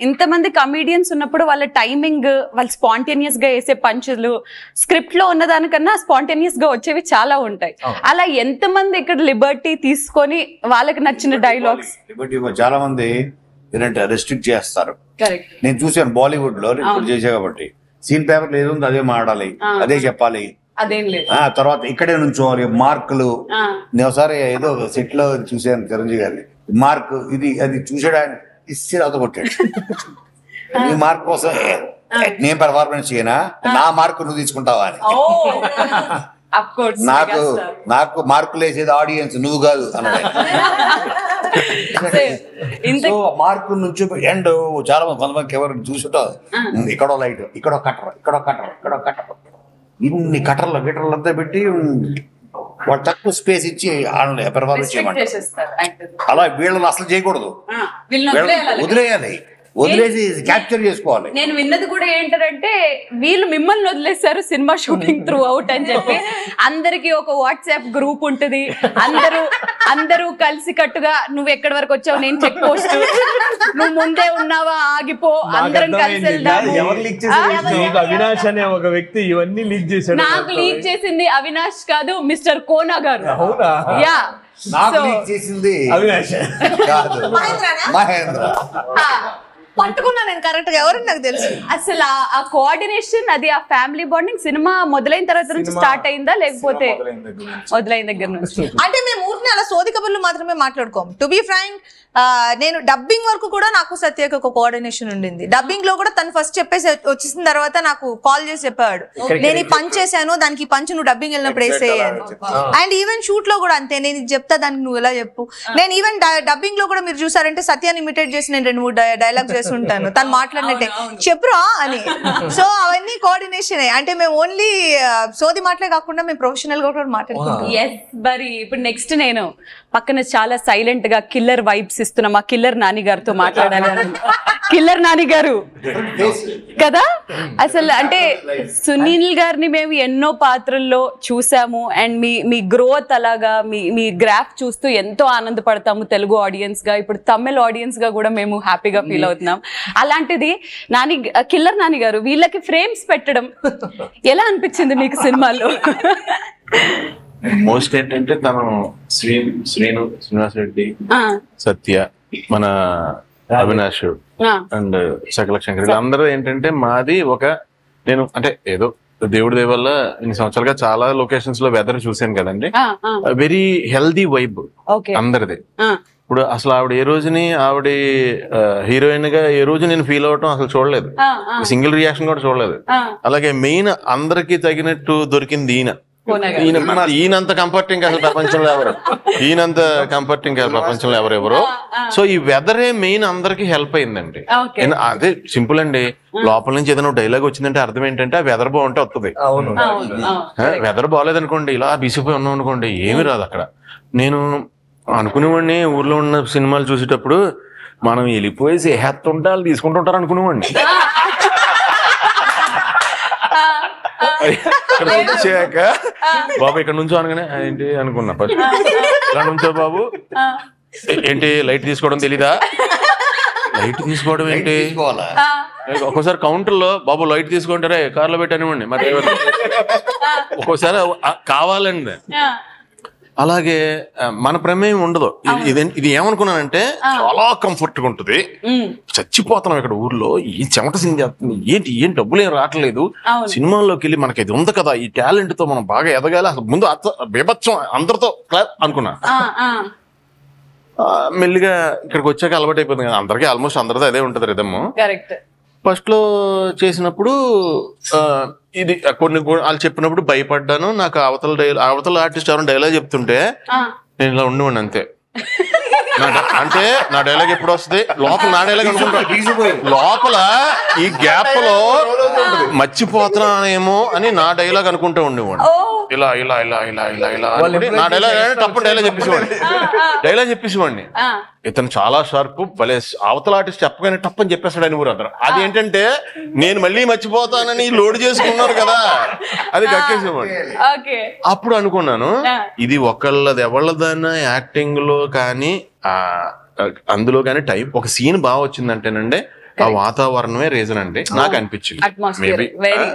ఇంతమంది కమీడియన్స్ ఉన్నప్పుడు వాళ్ళ టైమింగ్, వాళ్ళు స్పాంటేనియస్ గా వేసే పంచులు స్క్రిప్ట్ లో ఉన్న దానికన్నా స్పాంటేనియస్ గా వచ్చేవి చాలా ఉంటాయి. అలా ఎంతమంది ఇక్కడ లిబర్టీ తీసుకొని వాళ్ళకి నచ్చిన డైలాగ్స్? లిబర్టీ చాలా మంది ఏంటంటే రెస్ట్రిక్ట్ చేస్తారు. నేను చూసాను బాలీవుడ్ లో, ఇప్పుడు చేసా కాబట్టి సీన్ పేపర్ లేదు అదే మాట్లాడాలి, అదే చెప్పాలి, తర్వాత ఇక్కడే నుంచోవాలి, మార్కులు. నేను ఒకసారి ఏదో సెట్ లో చూసాను చిరంజీవి గారిని, మార్క్ ఇది అది చూసాడు, ఆయన ఇస్తే అత కొట్టాడు. నీ మార్క్ కోసం నేను పెర్ఫార్మెన్స్ చేయనా, నా మార్కు నువ్వు తీసుకుంటావా అని. నాకు మార్కులు వేసేది ఆడియన్స్, నువ్వు కాదు అన్నాడు. సో మార్కు నుంచి ఎండ్ చాలా కొంతమందికి ఎవరు చూసుంటావు, ఇక్కడో లైట్, ఇక్కడో కట్టర్, ఇక్కడో కట్టర్, ఇక్కడో కట్టర్, ఇన్ని కట్టర్లు గిట్టర్లు అంతా పెట్టి వాళ్ళు తక్కువ స్పేస్ ఇచ్చి పెర్ఫార్మెన్స్ చేయమంటారు. అలా వీళ్ళని అసలు చేయకూడదు, వదిలేయాలి, వదిలేసి క్యాప్చర్ చేసుకోవాలి. నేను విన్నది కూడా ఏంటంటే వీళ్ళు మిమ్మల్ని వదిలేశారు సినిమా షూటింగ్ త్రూ అవుట్ అని చెప్పి. అందరికి ఒక వాట్సాప్ గ్రూప్ ఉంటుంది, అందరూ కలిసి కట్టుగా నువ్వు ఎక్కడి వరకు వచ్చావు, నేను చెక్ పోస్ట్, నువ్వు ముందే ఉన్నావా ఆగిపో, అందరం కలిసి వెళ్దాము. అవినాష్ అనే ఒక వ్యక్తి ఇవన్నీ లీక్ చేశాడు. నాకు లీక్ చేసింది అవినాష్ కాదు, మిస్టర్ కోనా గారు. యా, నాకు లీక్ చేసింది అవినాష్ కాదు, మహేంద్ర. పట్టుకున్నా నేను కరెక్ట్ గా, ఎవరు నాకు తెలుసు. అసలు ఆ కోఆర్డినేషన్, అది ఆ ఫ్యామిలీ బాండింగ్ సినిమా మొదలైన తర్వాత నుంచి స్టార్ట్ అయిందా, లేకపోతే మొదలైన దగ్గర నుంచి? అంటే మేము ఊరిని అలా సోది కబుర్లు మాత్రమే మాట్లాడుకోం. టు బి ఫ్రాంక్, నేను డబ్బింగ్ వరకు కూడా నాకు సత్యకి ఒక కోఆర్డినేషన్ ఉండింది. డబ్బింగ్ లో కూడా తను ఫస్ట్ చెప్పేసి వచ్చేసిన తర్వాత నాకు కాల్ చేసి చెప్పాడు, నేను ఈ పంచ్ చేశాను, దానికి ఈ పంచ్ నువ్వు డబ్బింగ్ వెళ్ళినప్పుడు వేసేయాలి. అండ్ ఈవెన్ షూట్ లో కూడా అంతే, నేను ఇది చెప్తా దానికి నువ్వు ఎలా చెప్పు. నేను ఈవెన్ డబ్బింగ్ లో కూడా మీరు చూసారంటే సత్యాన్ని ఇమిటేట్ చేసి నేను 2-3 డైలాగ్ చేసి ఉంటాను, తను మాట్లాడినట్టే చెప్పురా అని. సో అవన్నీ కోఆర్డినేషన్. అంటే మేము ఓన్లీ సోది మాటలే కాకుండా మేము ప్రొఫెషనల్ గా కూడా మాట్లాడుకుంటాం. మరి ఇప్పుడు నెక్స్ట్ నేను పక్కన చాలా సైలెంట్ గా కిల్లర్ వైబ్స్ ఇస్తున్నా మా కిల్లర్ నాని గారితో మాట్లాడాలి. కిల్లర్ నాని గారు కదా, అసలు అంటే సునీల్ గారిని మేము ఎన్నో పాత్రల్లో చూసాము. అండ్ మీ గ్రోత్ అలాగా మీ గ్రాఫ్ చూస్తూ ఎంతో ఆనందపడతాము తెలుగు ఆడియన్స్ గా, ఇప్పుడు తమిళ ఆడియన్స్ గా కూడా మేము హ్యాపీగా ఫీల్ అవుతున్నాం. అలాంటిది కిల్లర్ నాని గారు వీళ్ళకి ఫ్రేమ్స్ పెట్టడం ఎలా అనిపించింది మీకు సినిమాలో? మోస్ట్ ఏంటంటే తను శ్రీనివాస్ రెడ్డి, సత్య, మన అవినాష్ అండ్ సకల శంకర్ అందరూ ఏంటంటే మాది ఒక, నేను అంటే ఏదో దేవుడి దయ వల్ల ఇన్ని సంవత్సరాలుగా చాలా లొకేషన్స్ లో వెదర్ చూసాను కదండి, వెరీ హెల్దీ వైబ్ అందరిది. ఇప్పుడు అసలు ఆవిడ ఏ రోజుని ఆవిడ హీరోయిన్ గా ఏ రోజు నేను ఫీల్ అవటం అసలు చూడలేదు, సింగిల్ రియాక్షన్ కూడా చూడలేదు. అలాగే మెయిన్ అందరికి తగినట్టు దొరికింది ఈయనంత కంఫర్టింగ్ అసలు ప్రపంచంలో ఎవరు, ఈయనంత కంఫర్టింగ్ ప్రపంచంలో ఎవరెవరో. సో ఈ వెదరే మెయిన్ అందరికి హెల్ప్ అయిందండి. అదే సింపుల్ అండి, లోపల నుంచి ఏదైనా డైలాగ్ వచ్చిందంటే అర్థం ఏంటంటే ఆ వెదర్ బాగుంటే వస్తుంది. వెదర్ బాగాలేదనుకోండి, ఇలా బిసిపోయి ఉన్నాం అనుకోండి, ఏమి రాదు అక్కడ. నేను అనుకునేవాడిని ఊర్లో ఉన్న సినిమాలు చూసేటప్పుడు మనం వెళ్ళిపోయి సేహత్తుంటే వాళ్ళు తీసుకుంటుంటారు అనుకునేవాడిని. ఇక్కడ వచ్చాక బాబు ఇక్కడ నుంచో అనగానే ఏంటి అనుకున్నా ఫస్ట్, ఇలా నుంచో బాబు ఏంటి లైట్ తీసుకోవడం తెలీదా, లైట్ తీసుకోవడం ఏంటి, ఒక్కోసారి కౌంటర్ లో బాబు లైట్ తీసుకుంటారే కార్లో పెట్టనివ్వండి మరి, ఒక్కోసారి కావాలండి. అలాగే మన ప్రమేయం ఉండదు. ఇది ఏమనుకున్నానంటే చాలా కంఫర్ట్ గా ఉంటుంది, చచ్చిపోతున్నాం ఇక్కడ ఊర్లో, ఈ చెమట సింగ్ చేస్తుంది, ఏం డబ్బులు ఏం రావట్లేదు, సినిమాల్లోకి వెళ్ళి మనకి ఇది ఉంది కదా, ఈ టాలెంట్ తో మనం బాగా ఎదగాలి, అసలు ముందు బీభత్సం అందరితో అనుకున్నా. మెల్లిగా ఇక్కడికి వచ్చాక అలవాటు అయిపోతుంది కదా, అందరికీ ఆల్మోస్ట్ అందరితో అదే ఉంటది రిధమ్. ఫస్ట్ లో చేసినప్పుడు ఇది కొన్ని వాళ్ళు చెప్పినప్పుడు భయపడ్డాను. నాకు అవతల ఆర్టిస్ట్ ఎవరైనా డైలాగ్ చెప్తుంటే నేను ఇలా ఉండేవాడిని అంతే. అంటే నా డైలాగ్ ఎప్పుడు వస్తుంది, లోపల నా డైలాగ్ అనుకుంటా, లోపల ఈ గ్యాప్ లో మర్చిపోతున్నానేమో అని నా డైలాగ్ అనుకుంటూ ఉండేవాడు. ఇలా ఇలా ఇలా ఇలా ఇలా ఇలా నా డైలాగ్ చెప్పేసేవాడిని. ఇతను చాలా షార్ప్, భలే అవతల ఆర్టిస్ట్ చెప్పగానే టప్పని చెప్పేస్తాడు అని ఊరు అతను. అది ఏంటంటే నేను మళ్ళీ మర్చిపోతానని లోడ్ చేసుకున్నారు కదా, అది కక్కేసేవాడు. అప్పుడు అనుకున్నాను ఇది ఒకళ్ళది ఎవళ్ళదన్నా యాక్టింగ్ లో కానీ అందులో కానీ టైం ఒక సీన్ బాగా వచ్చిందంటేనండి ఆ వాతావరణమే రీజన్ అండి నాకు అనిపించింది అట్మాస్ఫియర్ మేబీ వెరీ